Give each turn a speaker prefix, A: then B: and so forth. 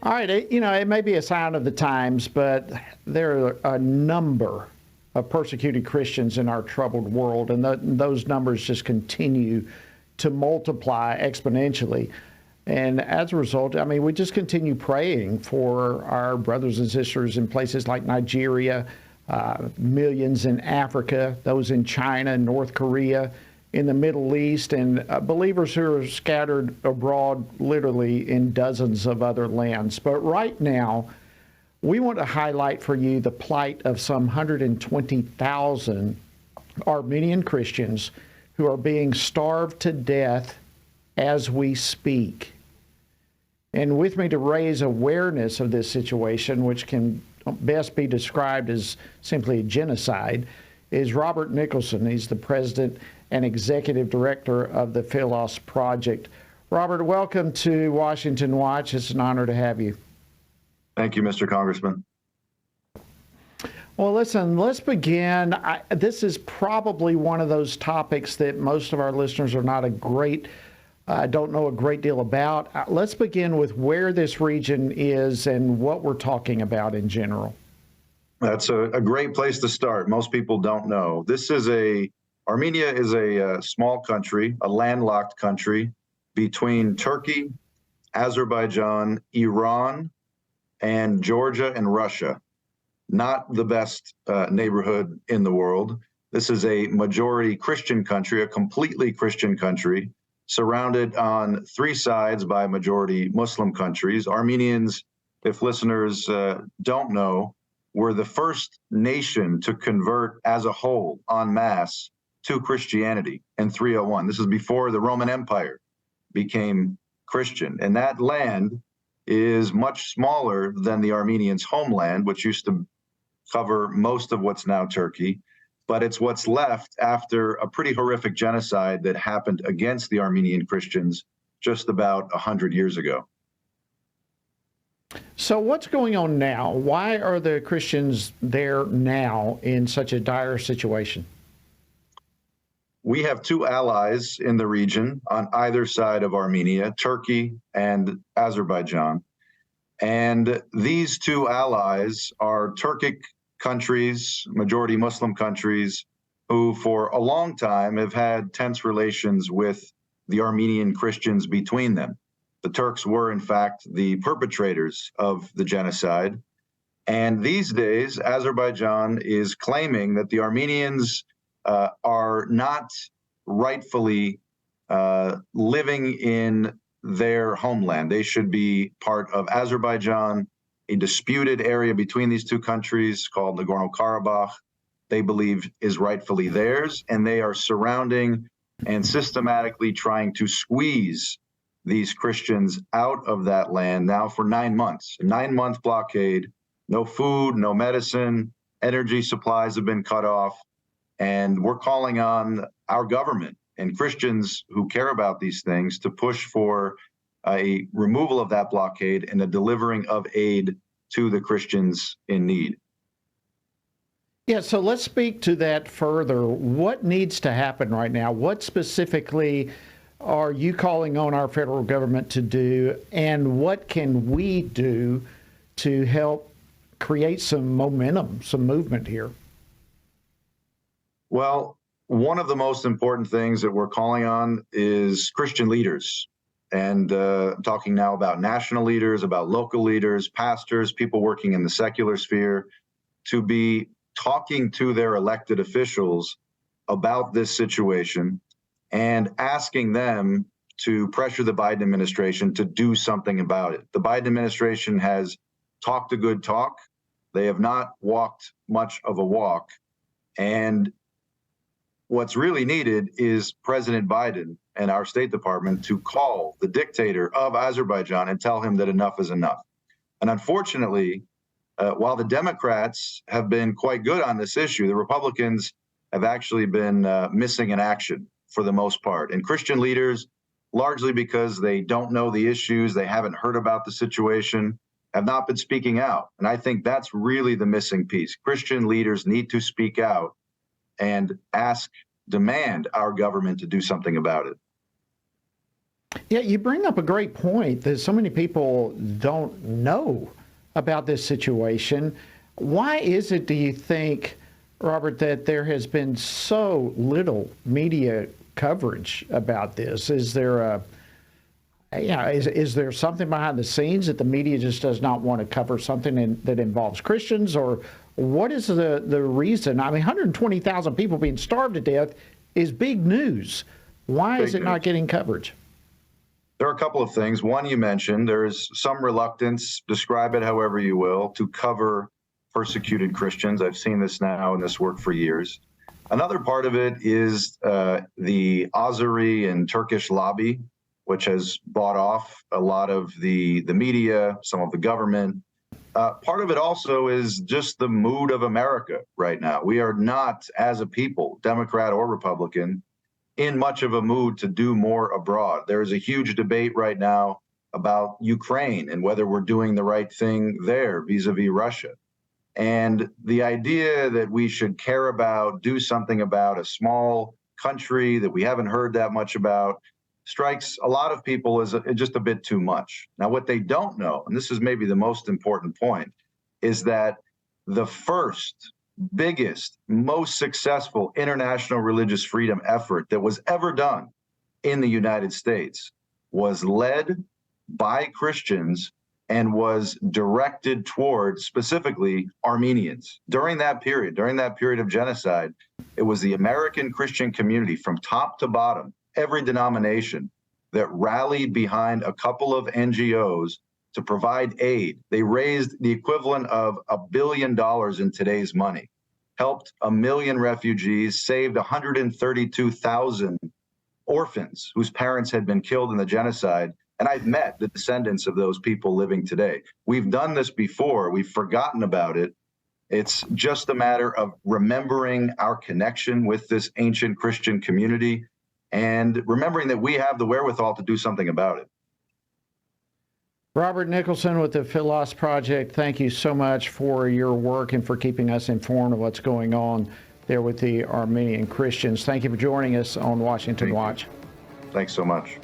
A: All right, it may be a sign of the times, but there are a number of persecuted Christians in our troubled world, and those numbers just continue to multiply exponentially. And as a result, I mean, we just continue praying for our brothers and sisters in places like Nigeria, millions in Africa, those in China, North Korea, in the Middle East, and believers who are scattered abroad literally in dozens of other lands. But right now, we want to highlight for you the plight of some 120,000 Armenian Christians who are being starved to death as we speak. And with me to raise awareness of this situation, which can best be described as simply a genocide, is Robert Nicholson. He's the president and executive director of the Philos Project. Robert, welcome to Washington Watch. It's an honor to have you.
B: Thank you, Mr. Congressman.
A: Well, listen, let's begin. This is probably one of those topics that most of our listeners are not don't know a great deal about. Let's begin with where this region is and what we're talking about in general.
B: That's a great place to start. Most people don't know. Armenia is a small country, a landlocked country between Turkey, Azerbaijan, Iran, and Georgia and Russia. Not the best neighborhood in the world. This is a majority Christian country, a completely Christian country, surrounded on three sides by majority Muslim countries. Armenians, if listeners don't know, were the first nation to convert as a whole, en masse, to Christianity in 301. This is before the Roman Empire became Christian. And that land is much smaller than the Armenians' homeland, which used to cover most of what's now Turkey. But it's what's left after a pretty horrific genocide that happened against the Armenian Christians just about 100 years ago.
A: So what's going on now? Why are the Christians there now in such a dire situation?
B: We have two allies in the region on either side of Armenia, Turkey and Azerbaijan. And these two allies are Turkic countries, majority Muslim countries, who for a long time have had tense relations with the Armenian Christians between them. The Turks were, in fact, the perpetrators of the genocide. And these days, Azerbaijan is claiming that the Armenians are not rightfully living in their homeland. They should be part of Azerbaijan, a disputed area between these two countries called Nagorno-Karabakh, they believe is rightfully theirs, and they are surrounding and systematically trying to squeeze these Christians out of that land now for 9 months. A 9-month blockade, no food, no medicine, energy supplies have been cut off. And we're calling on our government and Christians who care about these things to push for a removal of that blockade and a delivering of aid to the Christians in need.
A: Yeah, so let's speak to that further. What needs to happen right now? What specifically are you calling on our federal government to do, and what can we do to help create some momentum, some movement here?
B: Well, one of the most important things that we're calling on is Christian leaders. And I'm talking now about national leaders, about local leaders, pastors, people working in the secular sphere, to be talking to their elected officials about this situation and asking them to pressure the Biden administration to do something about it. The Biden administration has talked a good talk. They have not walked much of a walk. And what's really needed is President Biden and our State Department to call the dictator of Azerbaijan and tell him that enough is enough. And unfortunately, while the Democrats have been quite good on this issue, the Republicans have actually been missing in action for the most part. And Christian leaders, largely because they don't know the issues, they haven't heard about the situation, have not been speaking out. And I think that's really the missing piece. Christian leaders need to speak out and demand our government to do something about it.
A: Yeah, you bring up a great point that so many people don't know about this situation. Why is it, do you think, Robert, that there has been so little media coverage about this? Is there is there something behind the scenes that the media just does not want to cover something that involves Christians, or what is the reason? I mean, 120,000 people being starved to death is big news. Why is it not getting coverage?
B: There are a couple of things. One, you mentioned, there's some reluctance, describe it however you will, to cover persecuted Christians. I've seen this now in this work for years. Another part of it is the Azeri and Turkish lobby, which has bought off a lot of the media, some of the government. Part of it also is just the mood of America right now. We are not, as a people, Democrat or Republican, in much of a mood to do more abroad. There is a huge debate right now about Ukraine and whether we're doing the right thing there vis-a-vis Russia. And the idea that we should care about, do something about a small country that we haven't heard that much about strikes a lot of people as just a bit too much. Now, what they don't know, and this is maybe the most important point, is that the first biggest, most successful international religious freedom effort that was ever done in the United States was led by Christians and was directed towards specifically Armenians. During that period of genocide, it was the American Christian community from top to bottom, every denomination, that rallied behind a couple of NGOs to provide aid. They raised the equivalent of $1 billion in today's money, helped 1 million refugees, saved 132,000 orphans whose parents had been killed in the genocide. And I've met the descendants of those people living today. We've done this before. We've forgotten about it. It's just a matter of remembering our connection with this ancient Christian community and remembering that we have the wherewithal to do something about it.
A: Robert Nicholson with the Philos Project, thank you so much for your work and for keeping us informed of what's going on there with the Armenian Christians. Thank you for joining us on Washington Watch.
B: Thanks so much.